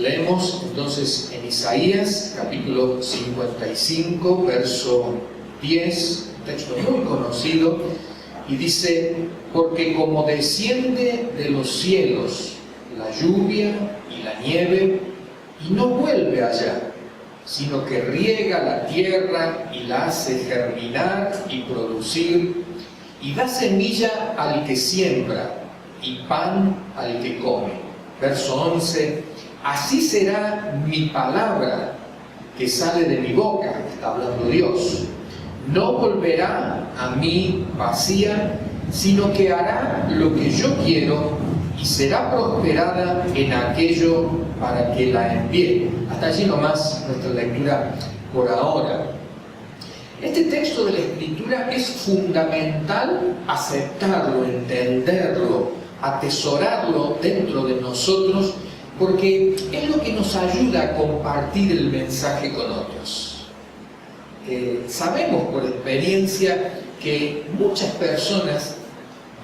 Leemos entonces en Isaías capítulo 55, verso 10, un texto muy conocido, y dice: porque como desciende de los cielos la lluvia y la nieve, y no vuelve allá, sino que riega la tierra y la hace germinar y producir, y da semilla al que siembra y pan al que come. Verso 11: así será mi palabra que sale de mi boca, está hablando Dios. No volverá a mí vacía, sino que hará lo que yo quiero y será prosperada en aquello para que la envíe. Hasta allí nomás nuestra lectura por ahora. Este texto de la Escritura es fundamental aceptarlo, entenderlo, atesorarlo dentro de nosotros, porque es lo que nos ayuda a compartir el mensaje con otros. Sabemos por experiencia que muchas personas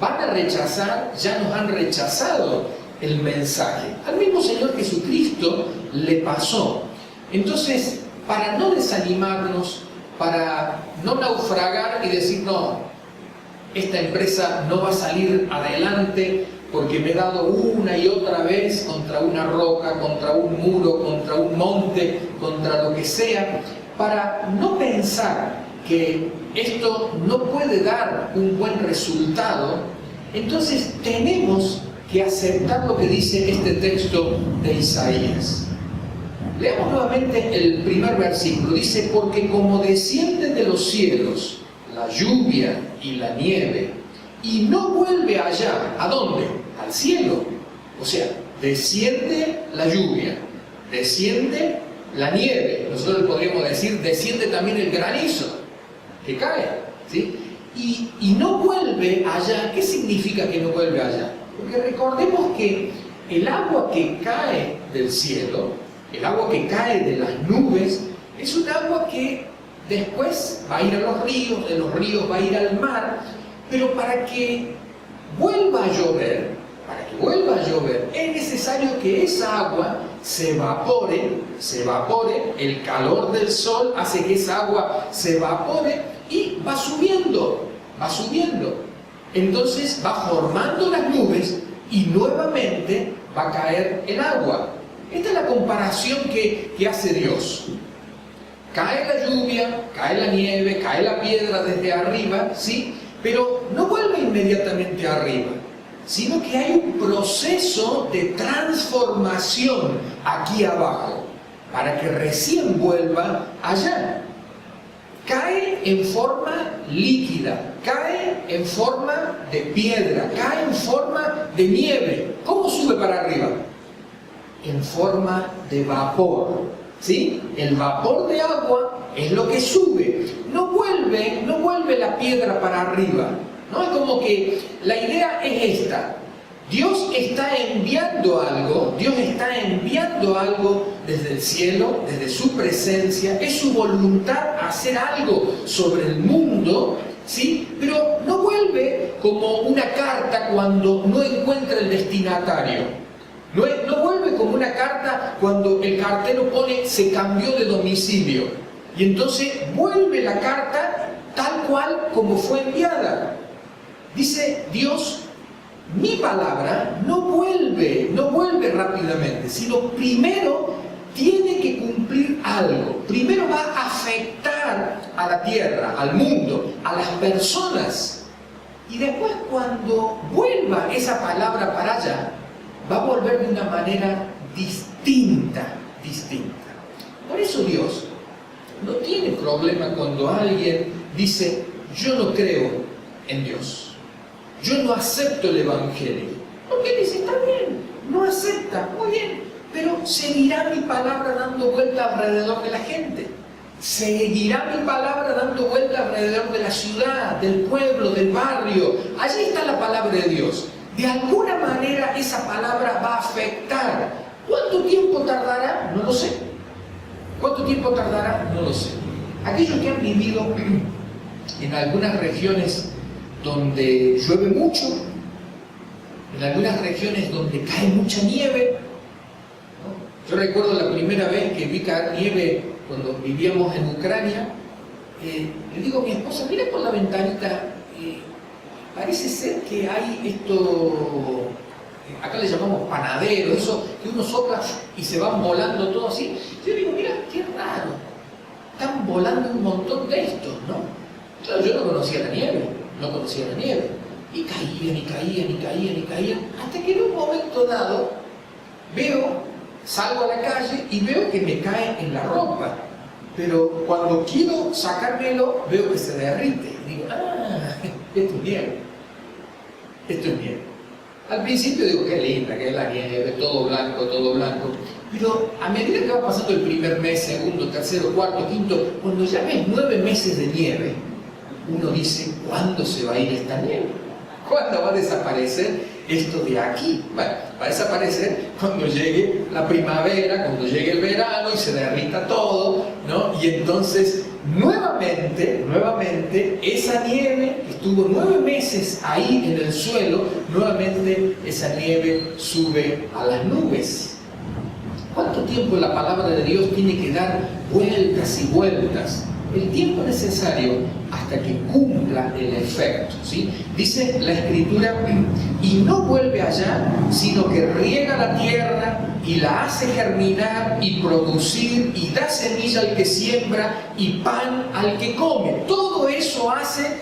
van a rechazar, ya nos han rechazado el mensaje. Al mismo Señor Jesucristo le pasó. Entonces, para no desanimarnos, para no naufragar y decir: no, esta empresa no va a salir adelante porque me he dado una y otra vez contra una roca, contra un muro, contra un monte, contra lo que sea, para no pensar que esto no puede dar un buen resultado, entonces tenemos que aceptar lo que dice este texto de Isaías. Leamos nuevamente el primer versículo. Dice: porque como desciende de los cielos la lluvia y la nieve, y no vuelve allá, ¿a dónde? Al cielo. O sea, desciende la lluvia, desciende la nieve. Nosotros podríamos decir: desciende también el granizo que cae, ¿sí? Y no vuelve allá. ¿Qué significa que no vuelve allá? Porque recordemos que el agua que cae del cielo, el agua que cae de las nubes, es un agua que después va a ir a los ríos, de los ríos va a ir al mar, pero para que vuelva a llover, es necesario que esa agua se evapore, el calor del sol hace que esa agua se evapore y va subiendo. Entonces va formando las nubes y nuevamente va a caer el agua. Esta es la comparación que hace Dios. Cae la lluvia, cae la nieve, cae la piedra desde arriba, ¿sí? Pero no vuelve inmediatamente arriba, sino que hay un proceso de transformación aquí abajo, para que recién vuelva allá. Cae en forma líquida, cae en forma de piedra, cae en forma de nieve. ¿Cómo sube para arriba? En forma de vapor, ¿sí? El vapor de agua es lo que sube. No vuelve la piedra para arriba. ¿No? Es como que la idea es esta: Dios está enviando algo desde el cielo, desde su presencia, es su voluntad hacer algo sobre el mundo, ¿sí? Pero no vuelve como una carta cuando no encuentra el destinatario. No vuelve como una carta cuando el cartero pone "se cambió de domicilio", y entonces vuelve la carta tal cual como fue enviada. Dice Dios: mi palabra no vuelve rápidamente, sino primero tiene que cumplir algo. Primero va a afectar a la tierra, al mundo, a las personas. Y después, cuando vuelva esa palabra para allá, va a volver de una manera distinta. Por eso Dios no tiene problema cuando alguien dice: yo no creo en Dios, yo no acepto el Evangelio. Porque él dice: está bien, no acepta, muy bien, pero seguirá mi palabra dando vuelta alrededor de la gente. Seguirá mi palabra dando vuelta alrededor de la ciudad, del pueblo, del barrio. Allí está la palabra de Dios. De alguna manera esa palabra va a afectar. ¿Cuánto tiempo tardará? No lo sé. ¿Cuánto tiempo tardará? No lo sé. Aquellos que han vivido en algunas regiones donde llueve mucho, en algunas regiones donde cae mucha nieve, ¿no? Yo recuerdo la primera vez que vi caer nieve cuando vivíamos en Ucrania. Le digo a mi esposa, mira por la ventanita, parece ser que hay esto, acá le llamamos panadero, eso que uno sopla y se van volando todo así. Yo digo, mira, qué raro, están volando un montón de estos, ¿no? Claro, yo no conocía la nieve, y caían, y caían, y caían, y caían, hasta que en un momento dado salgo a la calle y veo que me cae en la ropa. Pero cuando quiero sacármelo, veo que se derrite. Y digo, esto es nieve. Esto es nieve. Al principio digo, qué linda que es la nieve, todo blanco, todo blanco. Pero a medida que va pasando el primer mes, segundo, tercero, cuarto, quinto, cuando ya ves 9 meses de nieve, uno dice, ¿cuándo se va a ir esta nieve? ¿Cuándo va a desaparecer esto de aquí? Bueno, va a desaparecer cuando llegue la primavera, cuando llegue el verano y se derrita todo, ¿no? Y entonces, nuevamente, esa nieve que estuvo 9 meses ahí en el suelo, nuevamente esa nieve sube a las nubes. ¿Cuánto tiempo la palabra de Dios tiene que dar vueltas y vueltas? El tiempo necesario hasta que cumpla el efecto, ¿sí? Dice la Escritura, y no vuelve allá, sino que riega la tierra y la hace germinar y producir y da semilla al que siembra y pan al que come. Todo eso hace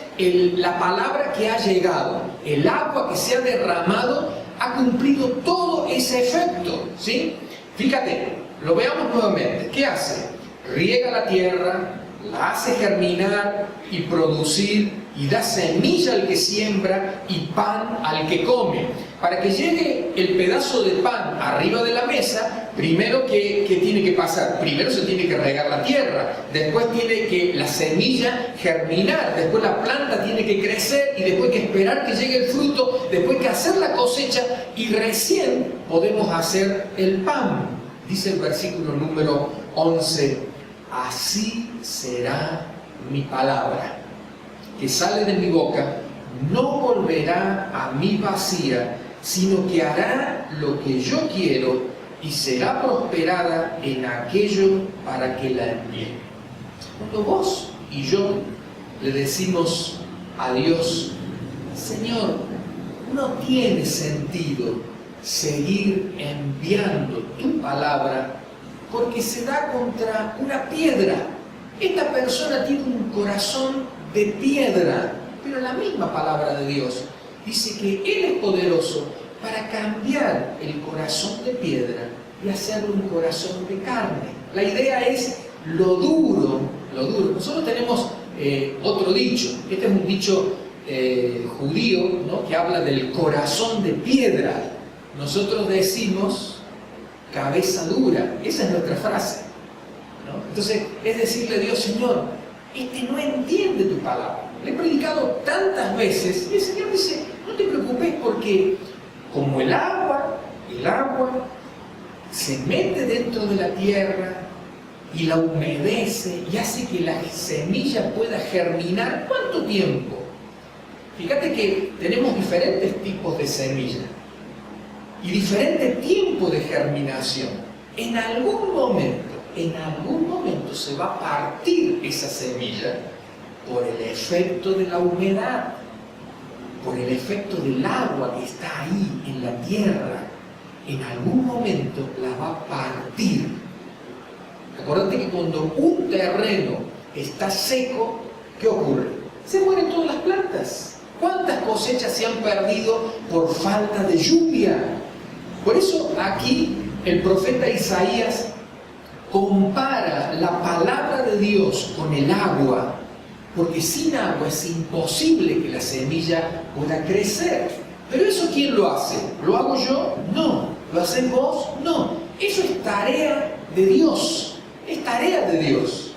la palabra que ha llegado, el agua que se ha derramado ha cumplido todo ese efecto, ¿sí? Fíjate, lo veamos nuevamente. ¿Qué hace? Riega la tierra, la hace germinar y producir y da semilla al que siembra y pan al que come. Para que llegue el pedazo de pan arriba de la mesa, primero ¿qué tiene que pasar? Primero se tiene que regar la tierra, después tiene que la semilla germinar, después la planta tiene que crecer y después hay que esperar que llegue el fruto, después hay que hacer la cosecha y recién podemos hacer el pan. Dice el versículo número 11. Así será mi palabra, que sale de mi boca, no volverá a mí vacía, sino que hará lo que yo quiero y será prosperada en aquello para que la envíe. Cuando vos y yo le decimos a Dios, Señor, no tiene sentido seguir enviando tu palabra porque se da contra una piedra. Esta persona tiene un corazón de piedra, pero la misma palabra de Dios dice que Él es poderoso para cambiar el corazón de piedra y hacerlo un corazón de carne. La idea es lo duro. Nosotros tenemos otro dicho, este es un dicho judío, ¿no?, que habla del corazón de piedra. Nosotros decimos cabeza dura, esa es nuestra frase, ¿no? Entonces, es decirle a Dios, Señor, no entiende tu palabra. Le he predicado tantas veces y el Señor dice, no te preocupes porque como el agua se mete dentro de la tierra y la humedece y hace que la semilla pueda germinar, ¿cuánto tiempo? Fíjate que tenemos diferentes tipos de semilla y diferente tiempo de germinación. En algún momento se va a partir esa semilla por el efecto de la humedad, por el efecto del agua que está ahí en la tierra. En algún momento la va a partir. Acuérdate que cuando un terreno está seco, ¿qué ocurre? Se mueren todas las plantas. ¿Cuántas cosechas se han perdido por falta de lluvia? Por eso aquí el profeta Isaías compara la palabra de Dios con el agua, porque sin agua es imposible que la semilla pueda crecer. Pero eso ¿quién lo hace? ¿Lo hago yo? No. ¿Lo haces vos? No. Eso es tarea de Dios. Es tarea de Dios.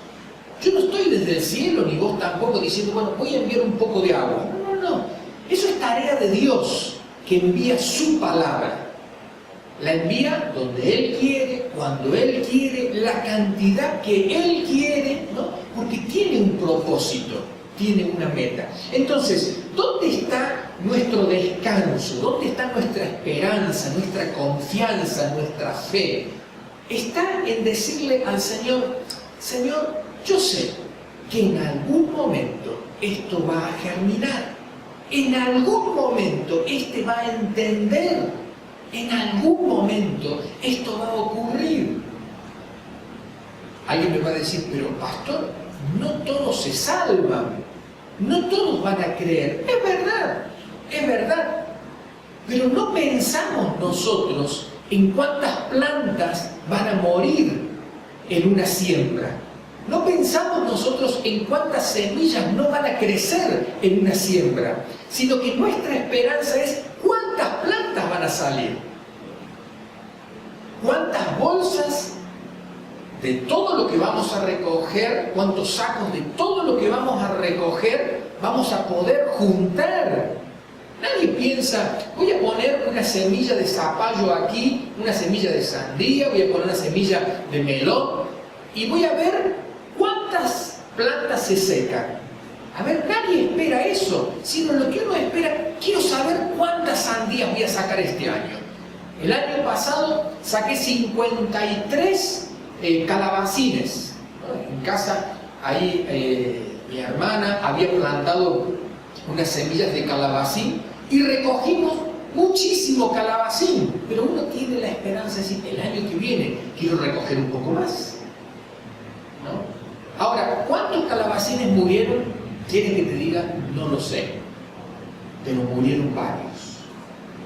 Yo no estoy desde el cielo, ni vos tampoco, diciendo, bueno, voy a enviar un poco de agua. No. Eso es tarea de Dios, que envía su palabra. La envía donde Él quiere, cuando Él quiere, la cantidad que Él quiere, ¿no? Porque tiene un propósito, tiene una meta. Entonces, ¿dónde está nuestro descanso? ¿Dónde está nuestra esperanza, nuestra confianza, nuestra fe? está en decirle al Señor: Señor, yo sé que en algún momento esto va a germinar, en algún momento este va a entender, en algún momento esto va a ocurrir. Alguien me va a decir: pero pastor, no todos se salvan, no todos van a creer. Es verdad, pero no pensamos nosotros en cuántas plantas van a morir en una siembra. No pensamos nosotros en cuántas semillas no van a crecer en una siembra, sino que nuestra esperanza es cuántas plantas van a salir, cuántas bolsas de todo lo que vamos a recoger, cuántos sacos de todo lo que vamos a recoger vamos a poder juntar. Nadie piensa: voy a poner una semilla de zapallo aquí, una semilla de sandía, voy a poner una semilla de melón y voy a ver cuántas plantas se secan. A ver, nadie espera eso, sino lo que uno espera: quiero saber cuántas sandías voy a sacar este año. El año pasado saqué 53 calabacines. En casa, ahí mi hermana había plantado unas semillas de calabacín y recogimos muchísimo calabacín, pero uno tiene la esperanza de decir: el año que viene quiero recoger un poco más, ¿no? Ahora, ¿cuántos calabacines murieron? ¿Quieren que te diga? No lo sé, pero murieron varios.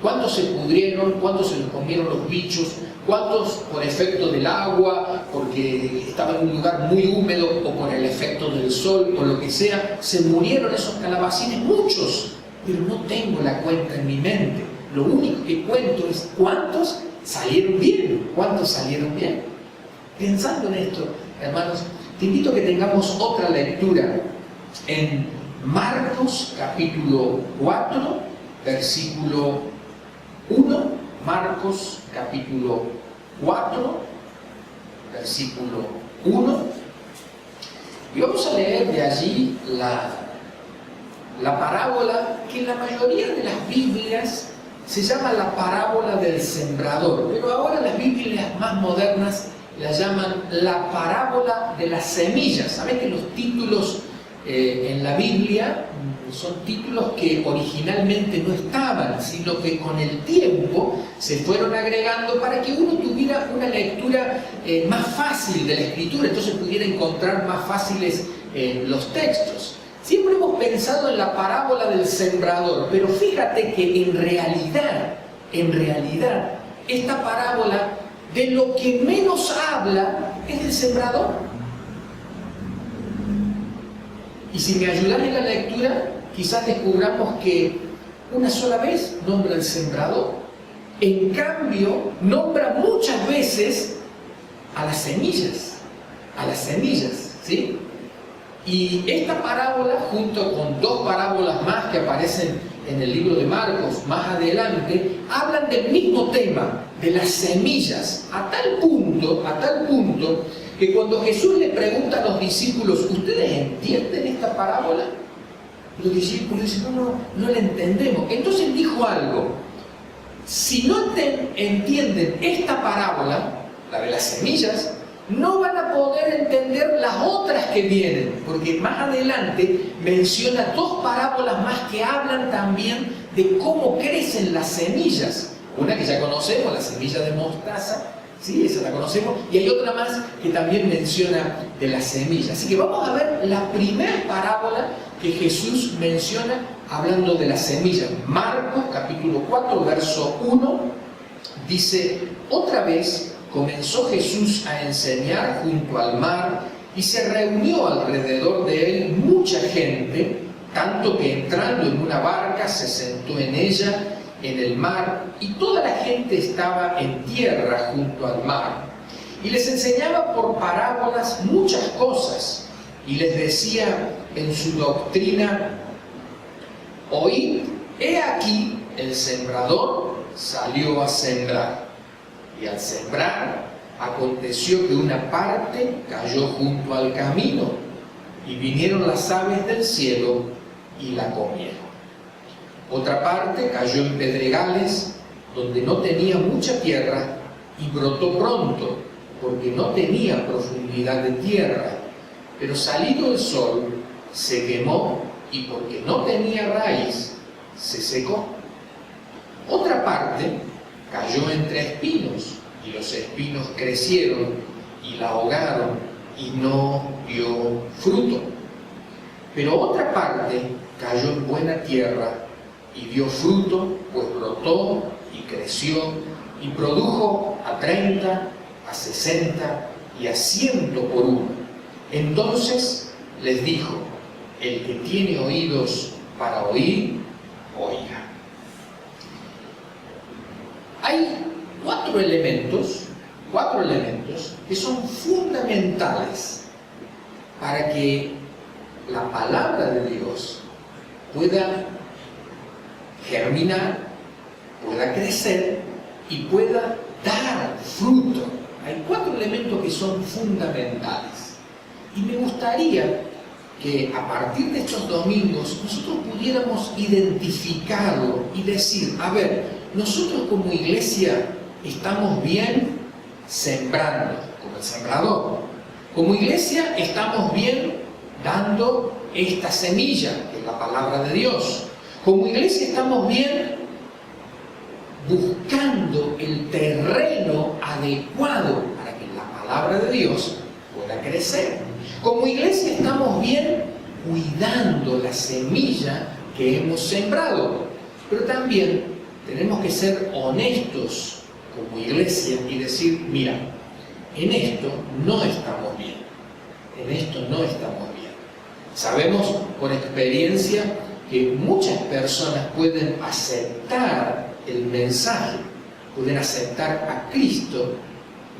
¿Cuántos se pudrieron? ¿Cuántos se los comieron los bichos? ¿Cuántos por efecto del agua, porque estaba en un lugar muy húmedo, o por el efecto del sol, o lo que sea, se murieron esos calabacines? Muchos, pero no tengo la cuenta en mi mente. Lo único que cuento es cuántos salieron bien, cuántos salieron bien. Pensando en esto, hermanos, te invito a que tengamos otra lectura en Marcos capítulo 4, versículo 1. Marcos capítulo 4, versículo 1. Y vamos a leer de allí la parábola que en la mayoría de las Biblias se llama la parábola del sembrador, pero ahora las Biblias más modernas la llaman la parábola de las semillas. ¿Sabes que los títulos en la Biblia son títulos que originalmente no estaban, sino que con el tiempo se fueron agregando para que uno tuviera una lectura más fácil de la Escritura, entonces pudiera encontrar más fáciles los textos? Siempre hemos pensado en la parábola del sembrador, pero fíjate que en realidad, esta parábola de lo que menos habla es del sembrador. Y si me ayudan en la lectura, quizás descubramos que una sola vez nombra el sembrador. En cambio, nombra muchas veces a las semillas, ¿sí? Y esta parábola, junto con dos parábolas más que aparecen en el libro de Marcos más adelante, hablan del mismo tema, de las semillas, a tal punto que cuando Jesús le pregunta a los discípulos: ¿ustedes entienden esta parábola? Los discípulos dicen: no la entendemos. Entonces dijo algo: si no entienden esta parábola, la de las semillas, no van a poder entender las otras que vienen, porque más adelante menciona dos parábolas más que hablan también de cómo crecen las semillas. Una que ya conocemos, la semilla de mostaza, ¿sí? Esa la conocemos, y hay otra más que también menciona de las semillas. Así que vamos a ver la primera parábola que Jesús menciona hablando de las semillas. Marcos capítulo 4, verso 1, dice: otra vez comenzó Jesús a enseñar junto al mar, y se reunió alrededor de él mucha gente, tanto que entrando en una barca se sentó en ella en el mar, y toda la gente estaba en tierra junto al mar. Y les enseñaba por parábolas muchas cosas, y les decía en su doctrina: oíd, he aquí el sembrador salió a sembrar. Y al sembrar, aconteció que una parte cayó junto al camino, y vinieron las aves del cielo y la comieron. Otra parte cayó en pedregales, donde no tenía mucha tierra, y brotó pronto, porque no tenía profundidad de tierra, pero salido el sol se quemó y porque no tenía raíz se secó. Otra parte cayó entre espinos y los espinos crecieron y la ahogaron y no dio fruto. Pero otra parte cayó en buena tierra y dio fruto, pues brotó y creció y produjo a 30, a 60 y a 100 por uno. Entonces les dijo: el que tiene oídos para oír, oiga. Hay cuatro elementos que son fundamentales para que la palabra de Dios pueda germinar, pueda crecer y pueda dar fruto. Hay cuatro elementos que son fundamentales. Y me gustaría que a partir de estos domingos nosotros pudiéramos identificarlo y decir: a ver, nosotros como iglesia estamos bien sembrando, como el sembrador. Como iglesia estamos bien dando esta semilla, que es la palabra de Dios. Como iglesia estamos bien buscando el terreno adecuado para que la palabra de Dios pueda crecer. Como iglesia estamos bien cuidando la semilla que hemos sembrado. Pero también tenemos que ser honestos como iglesia y decir: mira, en esto no estamos bien. En esto no estamos bien. Sabemos por experiencia que muchas personas pueden aceptar el mensaje, pueden aceptar a Cristo,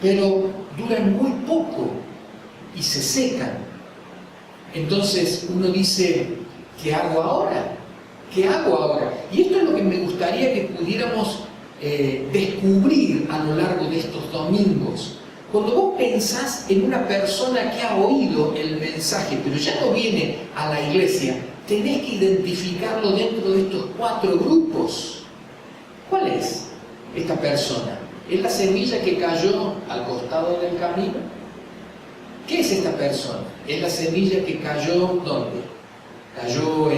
pero duran muy poco y se secan. Entonces uno dice: ¿qué hago ahora? ¿Qué hago ahora? Y esto es lo que me gustaría que pudiéramos descubrir a lo largo de estos domingos. Cuando vos pensás en una persona que ha oído el mensaje, pero ya no viene a la iglesia, tenés que identificarlo dentro de estos cuatro grupos. ¿Cuál es esta persona? ¿Es la semilla que cayó al costado del camino? ¿Qué es esta persona? ¿Es la semilla que cayó ¿dónde? ¿Cayó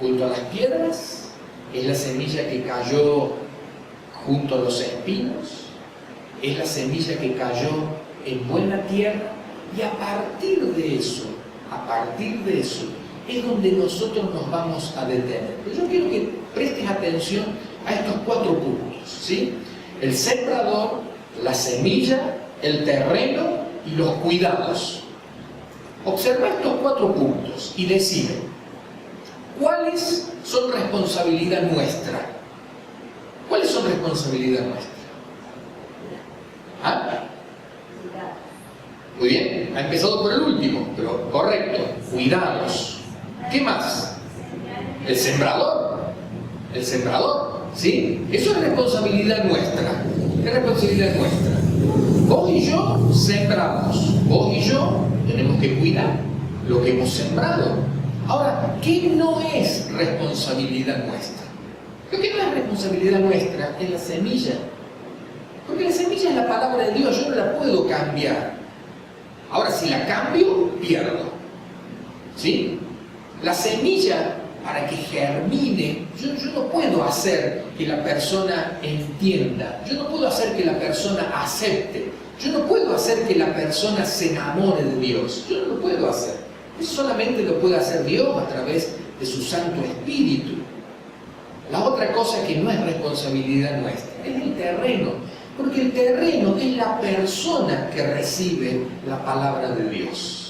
junto a las piedras? ¿Es la semilla que cayó junto a los espinos? ¿Es la semilla que cayó en buena tierra? Y a partir de eso, es donde nosotros nos vamos a detener. Pero yo quiero que prestes atención a estos cuatro puntos, ¿sí? El sembrador, la semilla, el terreno y los cuidados. Observa estos cuatro puntos y decide cuáles son responsabilidad nuestra. ¿Cuáles son responsabilidad nuestra? ¿Ah? Muy bien, ha empezado por el último, pero correcto. Cuidados. ¿Qué más? El sembrador, ¿sí? Eso es responsabilidad nuestra. Es responsabilidad nuestra. Vos y yo sembramos. Vos y yo tenemos que cuidar lo que hemos sembrado. Ahora, ¿qué no es responsabilidad nuestra? Lo que no es responsabilidad nuestra es la semilla. Porque la semilla es la palabra de Dios, yo no la puedo cambiar. Ahora, si la cambio, pierdo. ¿Sí? La semilla, para que germine, yo no puedo hacer que la persona entienda, yo no puedo hacer que la persona acepte, yo no puedo hacer que la persona se enamore de Dios, yo no lo puedo hacer. Eso solamente lo puede hacer Dios a través de su Santo Espíritu. La otra cosa que no es responsabilidad nuestra es el terreno, porque el terreno es la persona que recibe la palabra de Dios.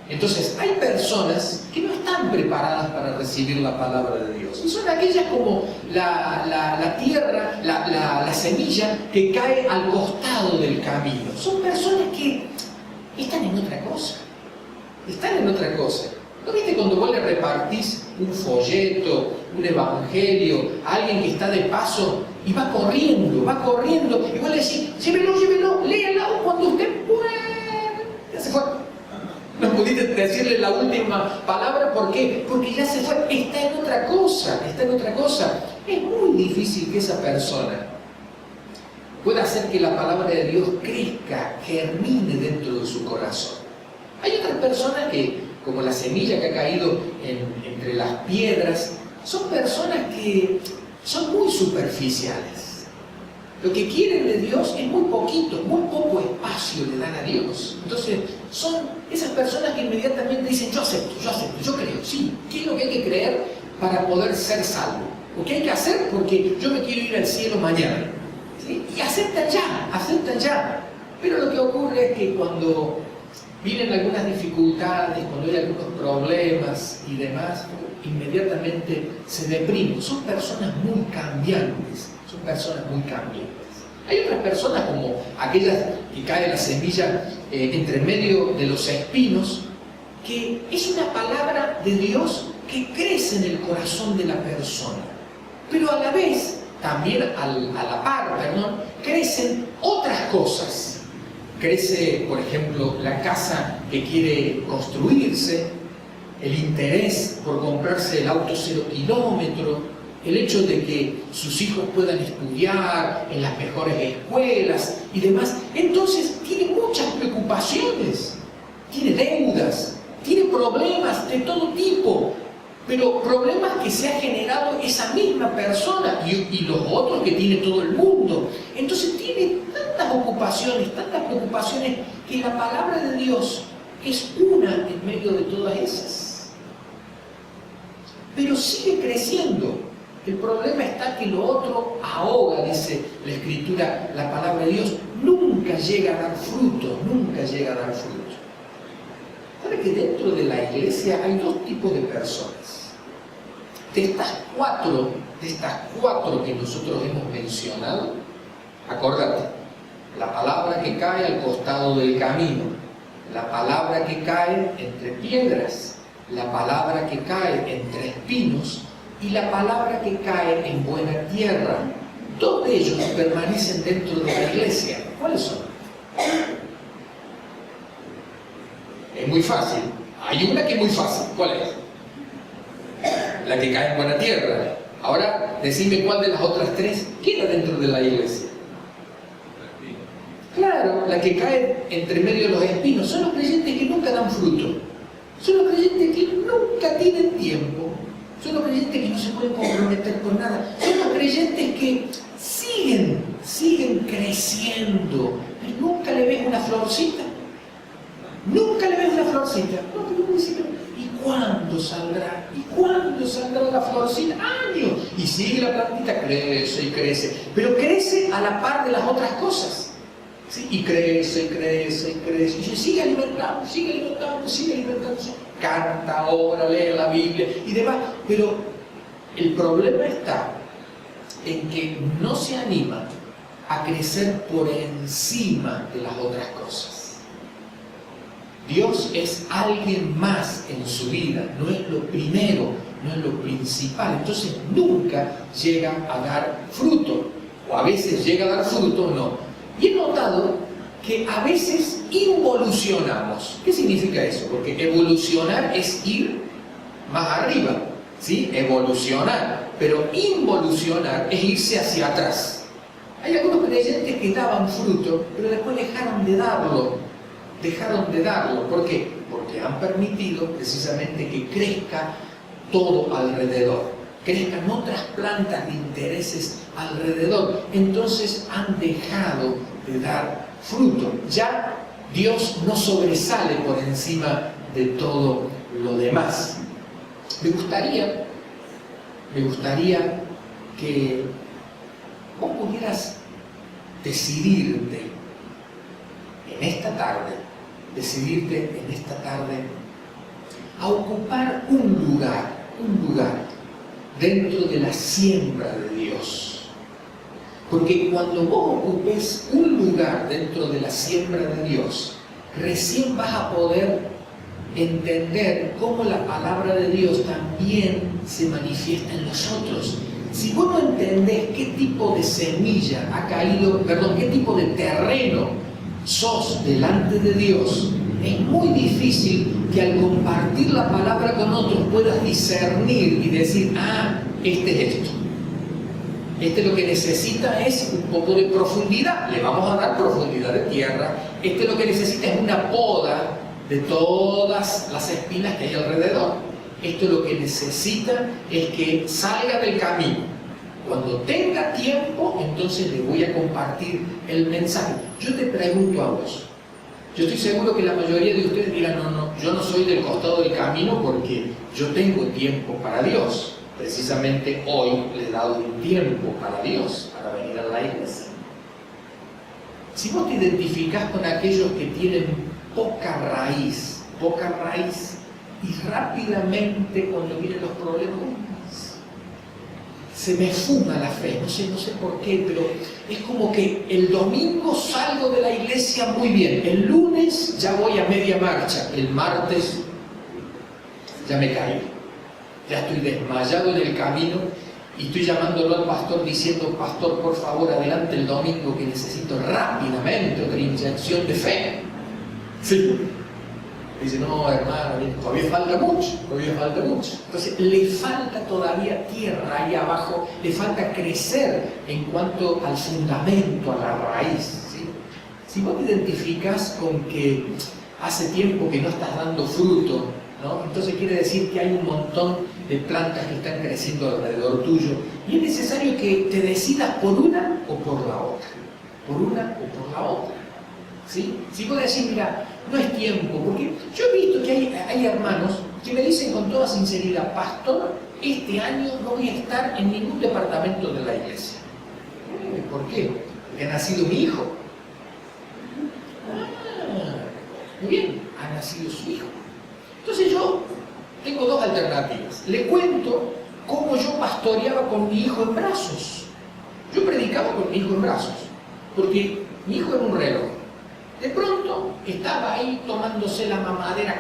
Entonces, hay personas que no están preparadas para recibir la palabra de Dios. Y son aquellas como la tierra, la semilla que cae al costado del camino. Son personas que están en otra cosa. Están en otra cosa. ¿No viste cuando vos le repartís un folleto, un evangelio, a alguien que está de paso y va corriendo, y vos le decís: llévelo, léalo cuando usted pueda? Ya se fue. No pudiste decirle la última palabra, ¿por qué? Porque ya se fue, está en otra cosa. Es muy difícil que esa persona pueda hacer que la palabra de Dios crezca, germine dentro de su corazón. Hay otras personas que, como la semilla que ha caído entre las piedras, son personas que son muy superficiales. Lo que quieren de Dios es muy poquito, muy poco espacio le dan a Dios. Entonces, son esas personas que inmediatamente dicen, yo acepto, yo creo, sí, ¿qué es lo que hay que creer para poder ser salvo? ¿O qué hay que hacer? Porque yo me quiero ir al cielo mañana. ¿Sí? Y aceptan ya. Pero lo que ocurre es que cuando vienen algunas dificultades, cuando hay algunos problemas y demás, inmediatamente se deprimen. Son personas muy cambiantes. Hay otras personas como aquellas que cae la semilla entre medio de los espinos, que es una palabra de Dios que crece en el corazón de la persona. Pero a la vez, también a la par, crecen otras cosas. Crece, por ejemplo, la casa que quiere construirse, el interés por comprarse el auto 0 kilómetro, el hecho de que sus hijos puedan estudiar en las mejores escuelas y demás. Entonces tiene muchas preocupaciones, tiene deudas, tiene problemas de todo tipo, pero problemas que se ha generado esa misma persona y los otros que tiene todo el mundo. Entonces tiene tantas preocupaciones, que la palabra de Dios es una en medio de todas esas. Pero sigue creciendo. El problema está que lo otro ahoga, dice la Escritura, la palabra de Dios, nunca llega a dar fruto. ¿Sabe que dentro de la iglesia hay dos tipos de personas? De estas cuatro que nosotros hemos mencionado, acordate, la palabra que cae al costado del camino, la palabra que cae entre piedras, la palabra que cae entre espinos y la palabra que cae en buena tierra. Dos de ellos permanecen dentro de la iglesia. ¿Cuáles son? Es muy fácil. Hay una que es muy fácil. ¿Cuál es? La que cae en buena tierra. Ahora, decime cuál de las otras tres queda dentro de la iglesia. Claro, la que cae entre medio de los espinos. Son los creyentes que nunca dan fruto. Son los creyentes que nunca tienen tiempo. Son los creyentes que no se pueden comprometer con nada. Son los creyentes que siguen creciendo. Y nunca le ves una florcita. No, pero uno dice, ¿y cuándo saldrá? La florcita? ¡Años! Y sigue la plantita, crece y crece. Pero crece a la par de las otras cosas. ¿Sí? Y crece. Y sigue alimentándose. Canta, ora, lee la Biblia y demás. Pero el problema está en que no se anima a crecer por encima de las otras cosas. Dios es alguien más en su vida, no es lo primero, no es lo principal. Entonces nunca llega a dar fruto, o a veces llega a dar fruto o no. Y he notado que a veces involucionamos. ¿Qué significa eso? Porque evolucionar es ir más arriba, ¿sí? Evolucionar. Pero involucionar es irse hacia atrás. Hay algunos creyentes que daban fruto, pero después dejaron de darlo. ¿Por qué? Porque han permitido precisamente que crezca todo alrededor. Crezcan otras plantas de intereses alrededor. Entonces han dejado de dar fruto. Ya Dios no sobresale por encima de todo lo demás. Me gustaría que vos pudieras decidirte en esta tarde a ocupar un lugar dentro de la siembra de Dios. Porque cuando vos ocupes un lugar dentro de la siembra de Dios, recién vas a poder entender cómo la palabra de Dios también se manifiesta en los otros. Si vos no entendés qué tipo de semilla ha caído, qué tipo de terreno sos delante de Dios, es muy difícil que al compartir la palabra con otros puedas discernir y decir, este es esto. Este lo que necesita es un poco de profundidad. Le vamos a dar profundidad de tierra. Este lo que necesita es una poda de todas las espinas que hay alrededor. Esto lo que necesita es que salga del camino. Cuando tenga tiempo, entonces le voy a compartir el mensaje. Yo te pregunto a vos. Yo estoy seguro que la mayoría de ustedes dirán, no, yo no soy del costado del camino porque yo tengo tiempo para Dios. Precisamente hoy le he dado un tiempo para Dios, para venir a la iglesia. Si vos te identificás con aquellos que tienen poca raíz, y rápidamente cuando vienen los problemas, se me fuma la fe, no sé por qué, pero es como que el domingo salgo de la iglesia muy bien, el lunes ya voy a media marcha, el martes ya me caigo, ya estoy desmayado en el camino y estoy llamándolo al pastor diciendo, pastor, por favor, adelante el domingo que necesito rápidamente otra inyección de fe. Sí. Dice, no, hermano, todavía falta mucho. Entonces, le falta todavía tierra ahí abajo, le falta crecer en cuanto al fundamento, a la raíz. ¿Sí? Si vos te identificás con que hace tiempo que no estás dando fruto, ¿no? Entonces quiere decir que hay un montón de plantas que están creciendo alrededor tuyo y es necesario que te decidas por una o por la otra. ¿Sí? Si vos decís, mira, no es tiempo, porque yo he visto que hay hermanos que me dicen con toda sinceridad, pastor, este año no voy a estar en ningún departamento de la iglesia. ¿Por qué? Porque ha nacido mi hijo. Muy bien, ha nacido su hijo. Entonces yo tengo dos alternativas. Le cuento cómo yo pastoreaba con mi hijo en brazos. Yo predicaba con mi hijo en brazos, porque mi hijo era un reloj. De pronto estaba ahí tomándose la mamadera,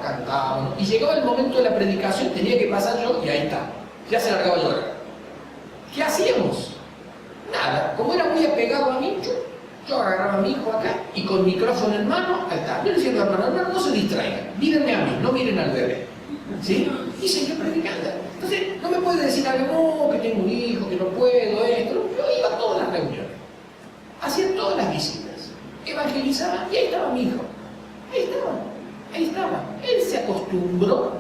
cantábamos, y llegaba el momento de la predicación, tenía que pasar yo, y ahí está, ya se largaba a llorar. ¿Qué hacíamos? Nada, como era muy apegado a mí, yo agarraba a mi hijo acá, y con micrófono en mano, ahí está. Yo le decía a mi hermano, no se distraigan, mírenme a mí, no miren al bebé. ¿Sí? Y seguía predicando. Entonces, no me puede decir algo, que tengo un hijo, que no puedo, esto. Yo iba a todas las reuniones, hacía todas las visitas, evangelizaba y ahí estaba mi hijo. Ahí estaba. Él se acostumbró,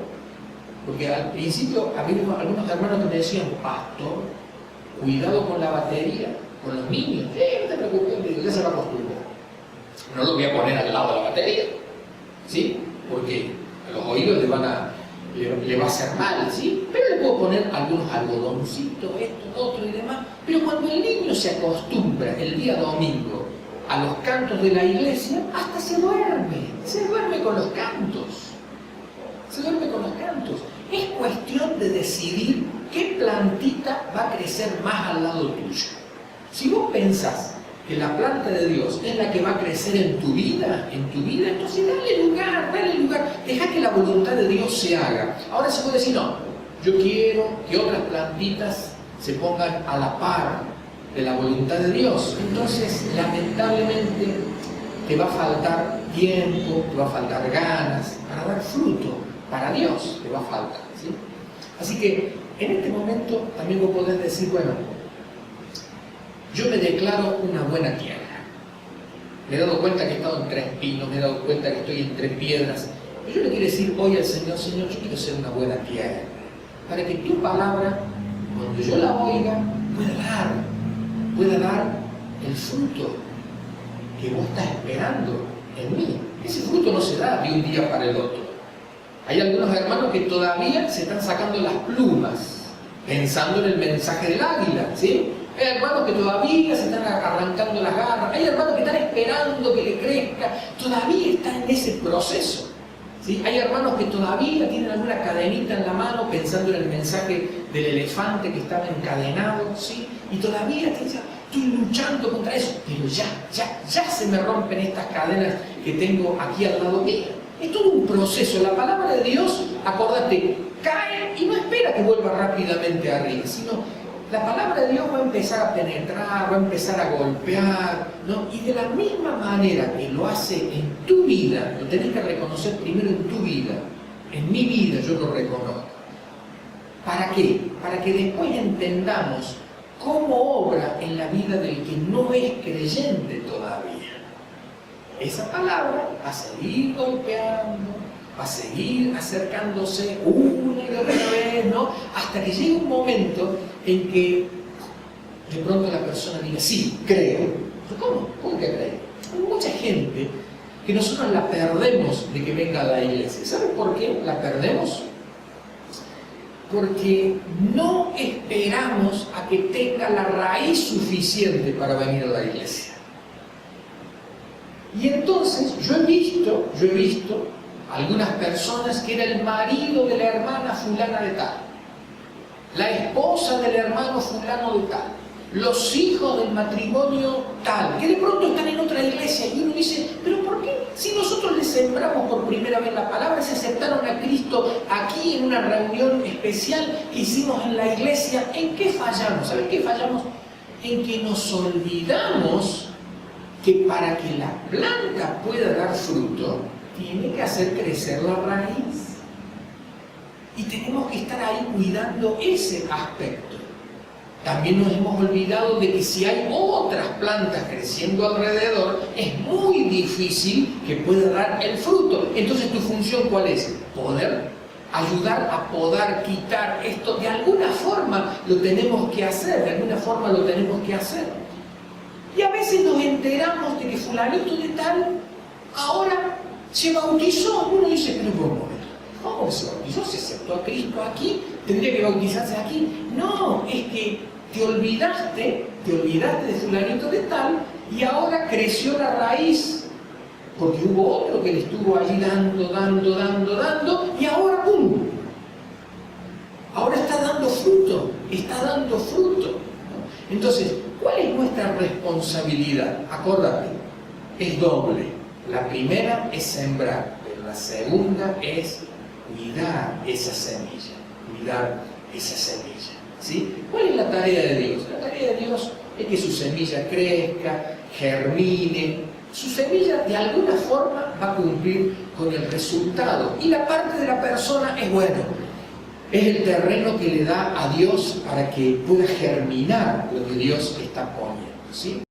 porque al principio había algunos hermanos que me decían, pastor, cuidado con la batería, con los niños. No te preocupes, digo, ya se va a acostumbrar. No lo voy a poner al lado de la batería, ¿sí? Porque a los oídos le va a hacer mal, ¿sí? Pero le puedo poner algunos algodoncitos, esto, otro y demás. Pero cuando el niño se acostumbra el día domingo a los cantos de la iglesia, hasta se duerme con los cantos. Es cuestión de decidir qué plantita va a crecer más al lado tuyo. Si vos pensás que la planta de Dios es la que va a crecer en tu vida, entonces dale lugar, deja que la voluntad de Dios se haga. Ahora se puede decir, no, yo quiero que otras plantitas se pongan a la par de la voluntad de Dios. Entonces, lamentablemente, te va a faltar tiempo, te va a faltar ganas para dar fruto, para Dios te va a faltar, ¿sí? Así que, en este momento, también vos podés decir, bueno, yo me declaro una buena tierra. Me he dado cuenta que he estado entre espinos, me he dado cuenta que estoy entre piedras. Pero yo le quiero decir hoy al Señor, yo quiero ser una buena tierra, para que tu palabra, cuando yo la oiga, pueda dar el fruto que vos estás esperando en mí. Ese fruto no se da de un día para el otro. Hay algunos hermanos que todavía se están sacando las plumas, pensando en el mensaje del águila, ¿sí? Hay hermanos que todavía se están arrancando las garras, hay hermanos que están esperando que le crezca, todavía están en ese proceso. ¿Sí? Hay hermanos que todavía tienen alguna cadenita en la mano pensando en el mensaje del elefante que estaba encadenado, ¿sí? Y todavía estoy luchando contra eso, pero ya se me rompen estas cadenas que tengo aquí al lado mío. Es todo un proceso. La palabra de Dios, acordate, cae y no espera que vuelva rápidamente arriba, sino la palabra de Dios va a empezar a penetrar, va a empezar a golpear, ¿no? Y de la misma manera que lo hace en tu vida, lo tenés que reconocer primero en tu vida, en mi vida yo lo reconozco. ¿Para qué? Para que después entendamos cómo obra en la vida del que no es creyente todavía. Esa palabra va a seguir golpeando, va a seguir acercándose una y otra vez, ¿no? Hasta que llegue un momento en que de pronto la persona diga, sí, creo. ¿Cómo? ¿Cómo que cree? Hay mucha gente que nosotros la perdemos de que venga a la iglesia. ¿Saben por qué la perdemos? Porque no esperamos a que tenga la raíz suficiente para venir a la iglesia. Y entonces yo he visto algunas personas que era el marido de la hermana fulana de tal, la esposa del hermano fulano de tal, los hijos del matrimonio tal, que de pronto están en otra iglesia y uno dice, pero ¿por qué? Si nosotros les sembramos por primera vez la palabra, se aceptaron a Cristo aquí en una reunión especial que hicimos en la iglesia, ¿en qué fallamos? ¿Saben qué fallamos? En que nos olvidamos que para que la planta pueda dar fruto, tiene que hacer crecer la raíz. Y tenemos que estar ahí cuidando ese aspecto. También nos hemos olvidado de que si hay otras plantas creciendo alrededor, es muy difícil que pueda dar el fruto. Entonces, ¿tu función cuál es? Poder ayudar a podar, quitar esto. De alguna forma lo tenemos que hacer, Y a veces nos enteramos de que fulanito de tal ahora se bautizó. Uno dice, pero por un momento, ¿cómo que se bautizó? ¿Se aceptó a Cristo aquí? ¿Tendría que bautizarse aquí? No, es que te olvidaste de fulanito de tal y ahora creció la raíz porque hubo otro que le estuvo allí dando y ahora ¡pum! Ahora está dando fruto. Entonces, ¿cuál es nuestra responsabilidad? Acordate, es doble. La primera es sembrar, pero la segunda es cuidar esa semilla. ¿Sí? ¿Cuál es la tarea de Dios? La tarea de Dios es que su semilla crezca, germine. Su semilla de alguna forma va a cumplir con el resultado. Y la parte de la persona es bueno. Es el terreno que le da a Dios para que pueda germinar lo que Dios está poniendo. ¿Sí?